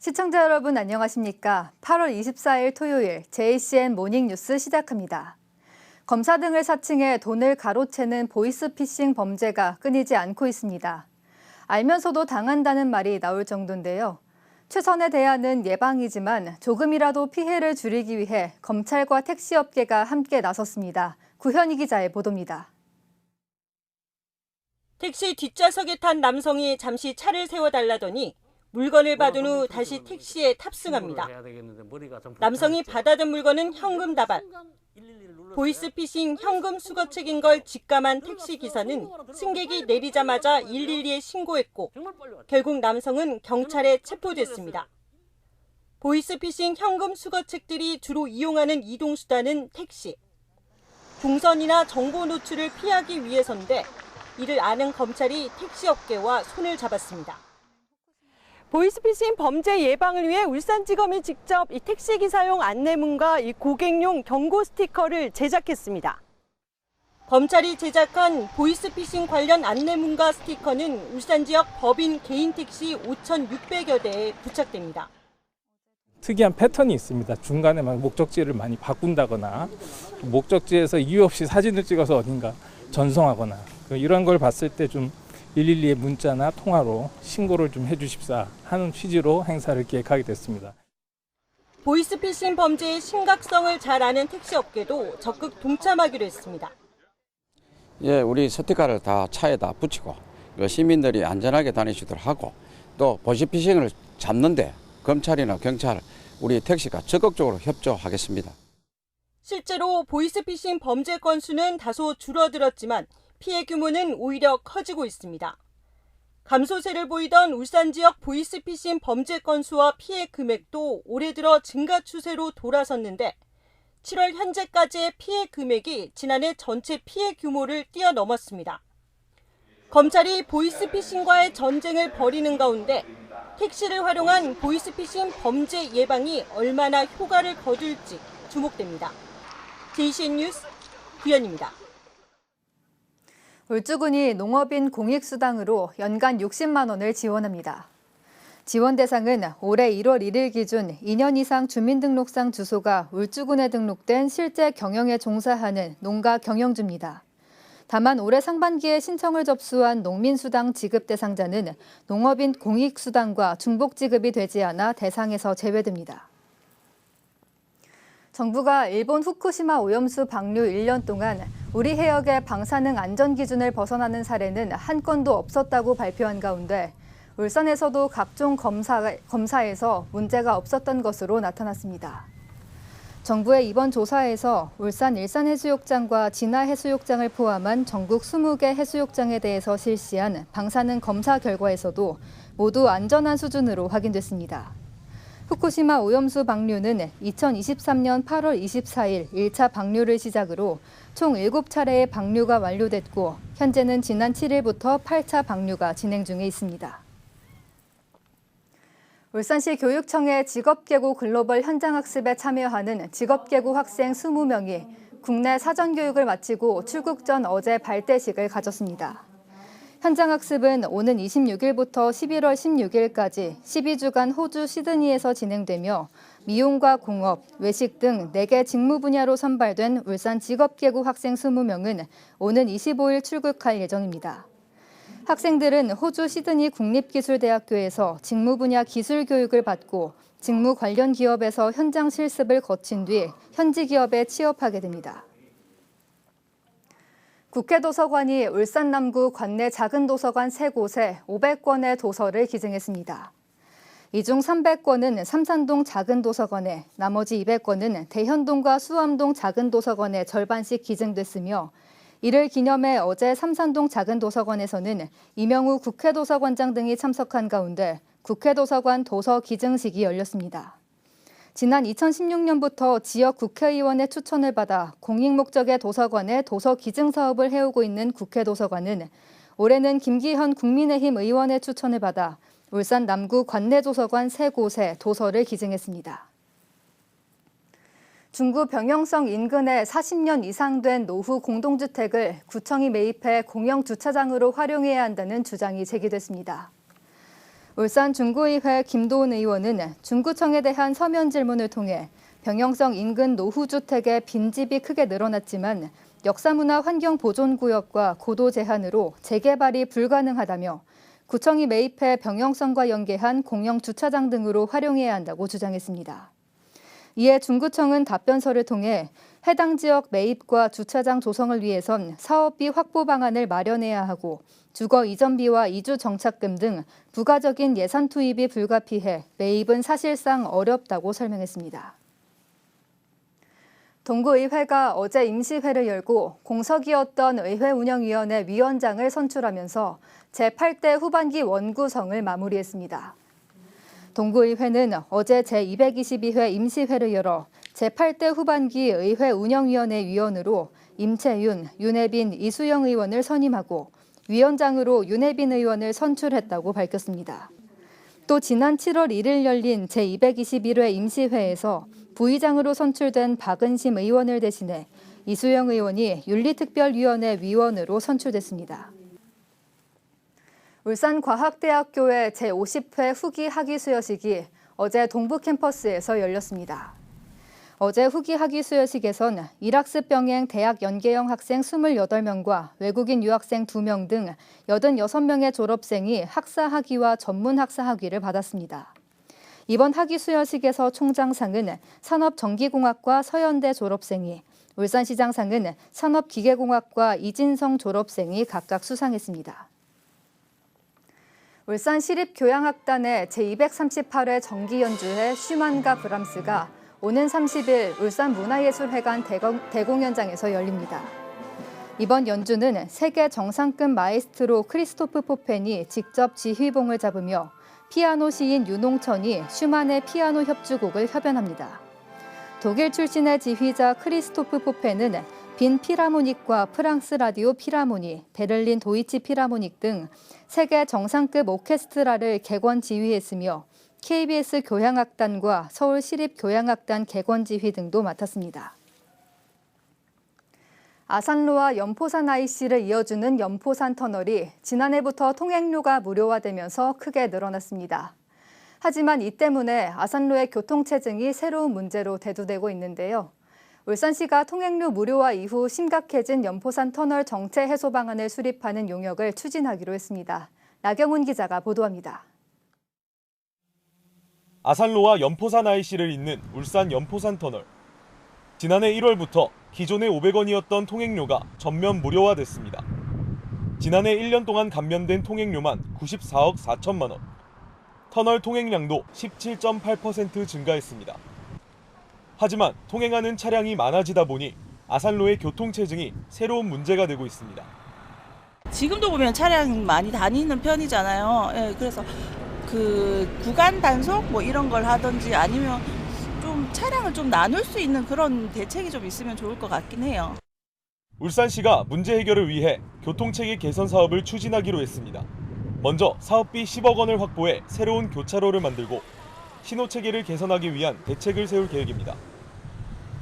시청자 여러분 안녕하십니까? 8월 24일 토요일 JCN 모닝뉴스 시작합니다. 검사 등을 사칭해 돈을 가로채는 보이스피싱 범죄가 끊이지 않고 있습니다. 알면서도 당한다는 말이 나올 정도인데요. 최선의 대안은 예방이지만 조금이라도 피해를 줄이기 위해 검찰과 택시업계가 함께 나섰습니다. 구현희 기자의 보도입니다. 택시 뒷좌석에 탄 남성이 잠시 차를 세워달라더니 물건을 받은 후 다시 택시에 탑승합니다. 남성이 받아든 물건은 현금 다발. 보이스피싱 현금 수거책인 걸 직감한 택시 기사는 승객이 내리자마자 112에 신고했고 결국 남성은 경찰에 체포됐습니다. 보이스피싱 현금 수거책들이 주로 이용하는 이동수단은 택시. 동선이나 정보 노출을 피하기 위해서인데 이를 아는 검찰이 택시업계와 손을 잡았습니다. 보이스피싱 범죄 예방을 위해 울산지검이 직접 이 택시기사용 안내문과 이 고객용 경고 스티커를 제작했습니다. 검찰이 제작한 보이스피싱 관련 안내문과 스티커는 울산 지역 법인 개인 택시 5,600여 대에 부착됩니다. 특이한 패턴이 있습니다. 중간에 막 목적지를 많이 바꾼다거나 목적지에서 이유 없이 사진을 찍어서 어딘가 전송하거나 이런 걸 봤을 때 좀 112의 문자나 통화로 신고를 좀 해주십사 하는 취지로 행사를 기획하게 됐습니다. 보이스피싱 범죄의 심각성을 잘 아는 택시업계도 적극 동참하기로 했습니다. 예, 우리 스티커를 다 차에다 붙이고 시민들이 안전하게 다니시도록 하고 또 보이스피싱을 잡는데 검찰이나 경찰, 우리 택시가 적극적으로 협조하겠습니다. 실제로 보이스피싱 범죄 건수는 다소 줄어들었지만 피해 규모는 오히려 커지고 있습니다. 감소세를 보이던 울산 지역 보이스피싱 범죄 건수와 피해 금액도 올해 들어 증가 추세로 돌아섰는데 7월 현재까지의 피해 금액이 지난해 전체 피해 규모를 뛰어넘었습니다. 검찰이 보이스피싱과의 전쟁을 벌이는 가운데 택시를 활용한 보이스피싱 범죄 예방이 얼마나 효과를 거둘지 주목됩니다. JCN 뉴스 구현입니다. 울주군이 농업인 공익수당으로 연간 60만 원을 지원합니다. 지원 대상은 올해 1월 1일 기준 2년 이상 주민등록상 주소가 울주군에 등록된 실제 경영에 종사하는 농가 경영주입니다. 다만 올해 상반기에 신청을 접수한 농민수당 지급 대상자는 농업인 공익수당과 중복 지급이 되지 않아 대상에서 제외됩니다. 정부가 일본 후쿠시마 오염수 방류 1년 동안 우리 해역의 방사능 안전 기준을 벗어나는 사례는 한 건도 없었다고 발표한 가운데 울산에서도 각종 검사에서 문제가 없었던 것으로 나타났습니다. 정부의 이번 조사에서 울산 일산해수욕장과 진화해수욕장을 포함한 전국 20개 해수욕장에 대해서 실시한 방사능 검사 결과에서도 모두 안전한 수준으로 확인됐습니다. 후쿠시마 오염수 방류는 2023년 8월 24일 1차 방류를 시작으로 총 7차례의 방류가 완료됐고 현재는 지난 7일부터 8차 방류가 진행 중에 있습니다. 울산시 교육청의 직업계고 글로벌 현장학습에 참여하는 직업계고 학생 20명이 국내 사전교육을 마치고 출국 전 어제 발대식을 가졌습니다. 현장학습은 오는 26일부터 11월 16일까지 12주간 호주 시드니에서 진행되며 미용과 공업, 외식 등 4개 직무 분야로 선발된 울산 직업계고 학생 20명은 오는 25일 출국할 예정입니다. 학생들은 호주 시드니 국립기술대학교에서 직무 분야 기술 교육을 받고 직무 관련 기업에서 현장 실습을 거친 뒤 현지 기업에 취업하게 됩니다. 국회 도서관이 울산 남구 관내 작은 도서관 3곳에 500권의 도서를 기증했습니다. 이 중 300권은 삼산동 작은 도서관에, 나머지 200권은 대현동과 수암동 작은 도서관에 절반씩 기증됐으며 이를 기념해 어제 삼산동 작은 도서관에서는 이명우 국회 도서관장 등이 참석한 가운데 국회 도서관 도서 기증식이 열렸습니다. 지난 2016년부터 지역 국회의원의 추천을 받아 공익 목적의 도서관에 도서 기증 사업을 해오고 있는 국회 도서관은 올해는 김기현 국민의힘 의원의 추천을 받아 울산 남구 관내 도서관 3곳에 도서를 기증했습니다. 중구 병영성 인근에 40년 이상 된 노후 공동주택을 구청이 매입해 공영 주차장으로 활용해야 한다는 주장이 제기됐습니다. 울산 중구의회 김도훈 의원은 중구청에 대한 서면 질문을 통해 병영성 인근 노후주택의 빈집이 크게 늘어났지만 역사문화 환경보존구역과 고도 제한으로 재개발이 불가능하다며 구청이 매입해 병영성과 연계한 공영 주차장 등으로 활용해야 한다고 주장했습니다. 이에 중구청은 답변서를 통해 해당 지역 매입과 주차장 조성을 위해선 사업비 확보 방안을 마련해야 하고 주거 이전비와 이주 정착금 등 부가적인 예산 투입이 불가피해 매입은 사실상 어렵다고 설명했습니다. 동구의회가 어제 임시회를 열고 공석이었던 의회운영위원회 위원장을 선출하면서 제8대 후반기 원구성을 마무리했습니다. 동구의회는 어제 제222회 임시회를 열어 제8대 후반기 의회운영위원회 위원으로 임채윤, 윤혜빈, 이수영 의원을 선임하고 위원장으로 윤혜빈 의원을 선출했다고 밝혔습니다. 또 지난 7월 1일 열린 제221회 임시회에서 부의장으로 선출된 박은심 의원을 대신해 이수영 의원이 윤리특별위원회 위원으로 선출됐습니다. 울산과학대학교의 제50회 후기 학위 수여식이 어제 동부 캠퍼스에서 열렸습니다. 어제 후기 학위 수여식에선 일학습 병행 대학 연계형 학생 28명과 외국인 유학생 2명 등 86명의 졸업생이 학사 학위와 전문 학사 학위를 받았습니다. 이번 학위 수여식에서 총장상은 산업전기공학과 서현대 졸업생이, 울산시장상은 산업기계공학과 이진성 졸업생이 각각 수상했습니다. 울산시립교향악단의 제238회 정기연주회 슈만과 브람스가 오는 30일 울산문화예술회관 대공연장에서 열립니다. 이번 연주는 세계 정상급 마에스트로 크리스토프 포펜이 직접 지휘봉을 잡으며 피아노 시인 윤홍천이 슈만의 피아노 협주곡을 협연합니다. 독일 출신의 지휘자 크리스토프 포펜은 빈 피라모닉과 프랑스 라디오 피라모니, 베를린 도이치 피라모닉 등 세계 정상급 오케스트라를 객원 지휘했으며 KBS 교향악단과 서울시립교향악단 객원 지휘 등도 맡았습니다. 아산로와 연포산 IC를 이어주는 연포산 터널이 지난해부터 통행료가 무료화되면서 크게 늘어났습니다. 하지만 이 때문에 아산로의 교통체증이 새로운 문제로 대두되고 있는데요. 울산시가 통행료 무료화 이후 심각해진 연포산 터널 정체 해소 방안을 수립하는 용역을 추진하기로 했습니다. 나경훈 기자가 보도합니다. 아산로와 연포산 IC를 잇는 울산 연포산 터널. 지난해 1월부터 기존에 500원이었던 통행료가 전면 무료화됐습니다. 지난해 1년 동안 감면된 통행료만 94억 4천만 원. 터널 통행량도 17.8% 증가했습니다. 하지만 통행하는 차량이 많아지다 보니 아산로의 교통체증이 새로운 문제가 되고 있습니다. 지금도 보면 차량 많이 다니는 편이잖아요. 예, 그래서 그 구간 단속 뭐 이런 걸 하든지 아니면 좀 차량을 좀 나눌 수 있는 그런 대책이 좀 있으면 좋을 것 같긴 해요. 울산시가 문제 해결을 위해 교통체계 개선 사업을 추진하기로 했습니다. 먼저 사업비 10억 원을 확보해 새로운 교차로를 만들고 신호체계를 개선하기 위한 대책을 세울 계획입니다.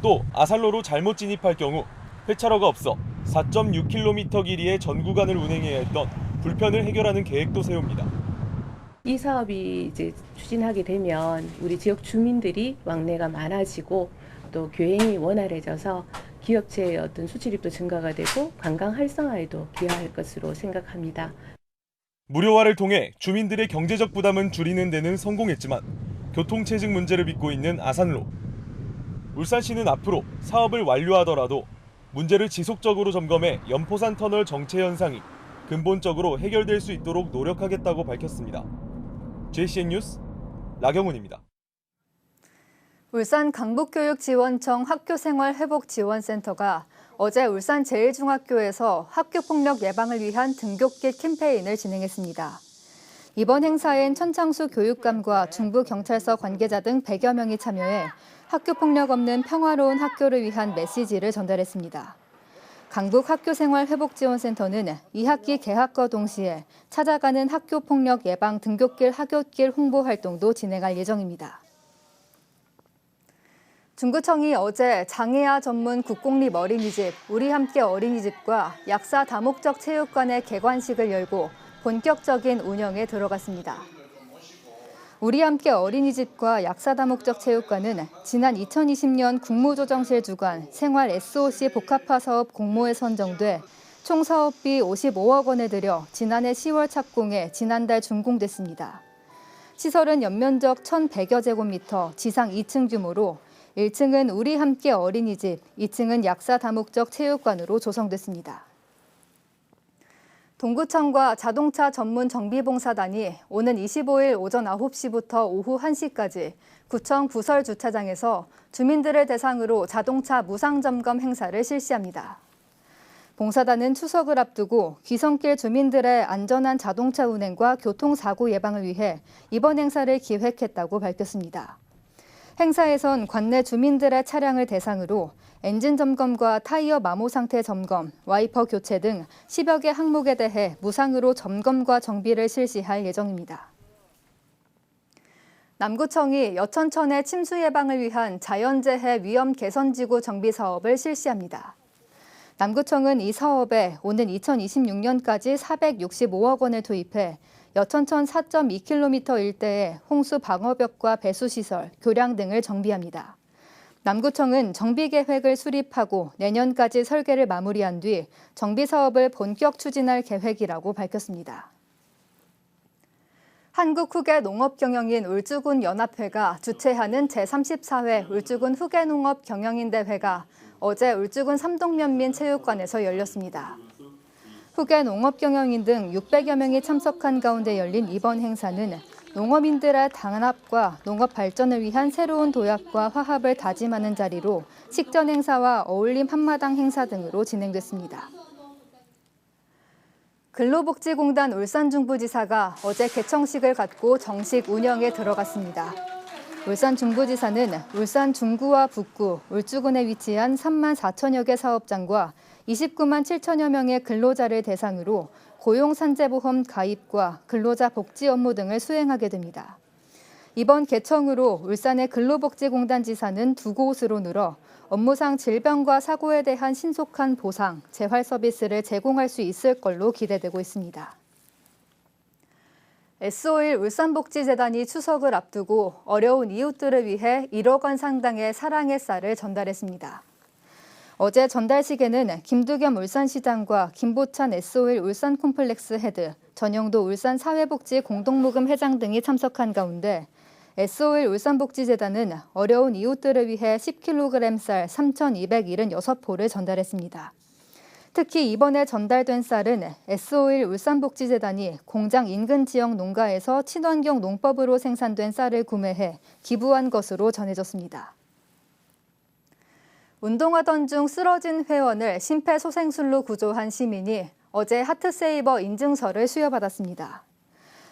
또 아산로로 잘못 진입할 경우 회차로가 없어 4.6km 길이의 전 구간을 운행해야 했던 불편을 해결하는 계획도 세웁니다. 이 사업이 이제 추진하게 되면 우리 지역 주민들이 왕래가 많아지고 또 교행이 원활해져서 기업체의 어떤 수출입도 증가가 되고 관광 활성화에도 기여할 것으로 생각합니다. 무료화를 통해 주민들의 경제적 부담은 줄이는 데는 성공했지만 교통체증 문제를 빚고 있는 아산로. 울산시는 앞으로 사업을 완료하더라도 문제를 지속적으로 점검해 연포산 터널 정체 현상이 근본적으로 해결될 수 있도록 노력하겠다고 밝혔습니다. JCN 뉴스 나경훈입니다. 울산 강북교육지원청 학교생활회복지원센터가 어제 울산제일중학교에서 학교폭력 예방을 위한 등굣길 캠페인을 진행했습니다. 이번 행사엔 천창수 교육감과 중부경찰서 관계자 등 100여 명이 참여해 학교폭력 없는 평화로운 학교를 위한 메시지를 전달했습니다. 강북학교생활회복지원센터는 2학기 개학과 동시에 찾아가는 학교폭력 예방 등굣길 하굣길 홍보 활동도 진행할 예정입니다. 중구청이 어제 장애아 전문 국공립 어린이집 우리함께 어린이집과 약사 다목적 체육관의 개관식을 열고 본격적인 운영에 들어갔습니다. 우리 함께 어린이집과 약사다목적 체육관은 지난 2020년 국무조정실 주관 생활 SOC 복합화 사업 공모에 선정돼 총 사업비 55억 원을 들여 지난해 10월 착공해 지난달 준공됐습니다. 시설은 연면적 1,100여 제곱미터, 지상 2층 규모로 1층은 우리 함께 어린이집, 2층은 약사다목적 체육관으로 조성됐습니다. 동구청과 자동차 전문 정비봉사단이 오는 25일 오전 9시부터 오후 1시까지 구청 부설 주차장에서 주민들을 대상으로 자동차 무상점검 행사를 실시합니다. 봉사단은 추석을 앞두고 귀성길 주민들의 안전한 자동차 운행과 교통사고 예방을 위해 이번 행사를 기획했다고 밝혔습니다. 행사에선 관내 주민들의 차량을 대상으로 엔진 점검과 타이어 마모 상태 점검, 와이퍼 교체 등 10여 개 항목에 대해 무상으로 점검과 정비를 실시할 예정입니다. 남구청이 여천천의 침수 예방을 위한 자연재해 위험 개선지구 정비 사업을 실시합니다. 남구청은 이 사업에 오는 2026년까지 465억 원을 투입해 여천천 4.2km 일대에 홍수 방어벽과 배수시설, 교량 등을 정비합니다. 남구청은 정비 계획을 수립하고 내년까지 설계를 마무리한 뒤 정비 사업을 본격 추진할 계획이라고 밝혔습니다. 한국후계농업경영인 울주군 연합회가 주최하는 제34회 울주군 후계농업 경영인 대회가 어제 울주군 삼동면민 체육관에서 열렸습니다. 후계 농업경영인 등 600여 명이 참석한 가운데 열린 이번 행사는 농업인들의 단합과 농업 발전을 위한 새로운 도약과 화합을 다짐하는 자리로 식전 행사와 어울림 한마당 행사 등으로 진행됐습니다. 근로복지공단 울산중부지사가 어제 개청식을 갖고 정식 운영에 들어갔습니다. 울산 중부지사는 울산 중구와 북구, 울주군에 위치한 3만 4천여 개 사업장과 29만 7천여 명의 근로자를 대상으로 고용산재보험 가입과 근로자 복지 업무 등을 수행하게 됩니다. 이번 개청으로 울산의 근로복지공단 지사는 2곳으로 늘어 업무상 질병과 사고에 대한 신속한 보상, 재활 서비스를 제공할 수 있을 걸로 기대되고 있습니다. S5일 울산복지재단이 추석을 앞두고 어려운 이웃들을 위해 1억 원 상당의 사랑의 쌀을 전달했습니다. 어제 전달식에는 김두겸 울산시장과 김보찬 S5일 울산콤플렉스 헤드, 전영도 울산사회복지 공동모금 회장 등이 참석한 가운데 S5일 울산복지재단은 어려운 이웃들을 위해 10kg 쌀 3,276포를 전달했습니다. 특히 이번에 전달된 쌀은 S5일 울산복지재단이 공장 인근 지역 농가에서 친환경 농법으로 생산된 쌀을 구매해 기부한 것으로 전해졌습니다. 운동하던 중 쓰러진 회원을 심폐소생술로 구조한 시민이 어제 하트세이버 인증서를 수여받았습니다.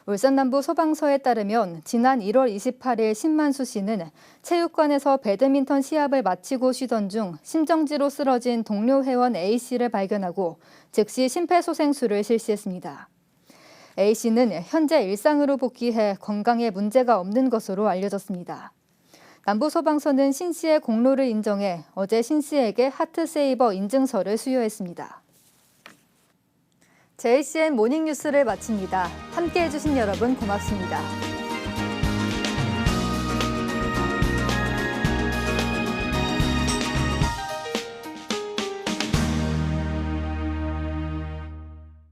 울산 남부 소방서에 따르면 지난 1월 28일 신만수 씨는 체육관에서 배드민턴 시합을 마치고 쉬던 중 심정지로 쓰러진 동료 회원 A씨를 발견하고 즉시 심폐소생술을 실시했습니다. A씨는 현재 일상으로 복귀해 건강에 문제가 없는 것으로 알려졌습니다. 남부소방서는 신 씨의 공로를 인정해 어제 신 씨에게 하트세이버 인증서를 수여했습니다. JCN 모닝뉴스를 마칩니다. 함께해 주신 여러분 고맙습니다.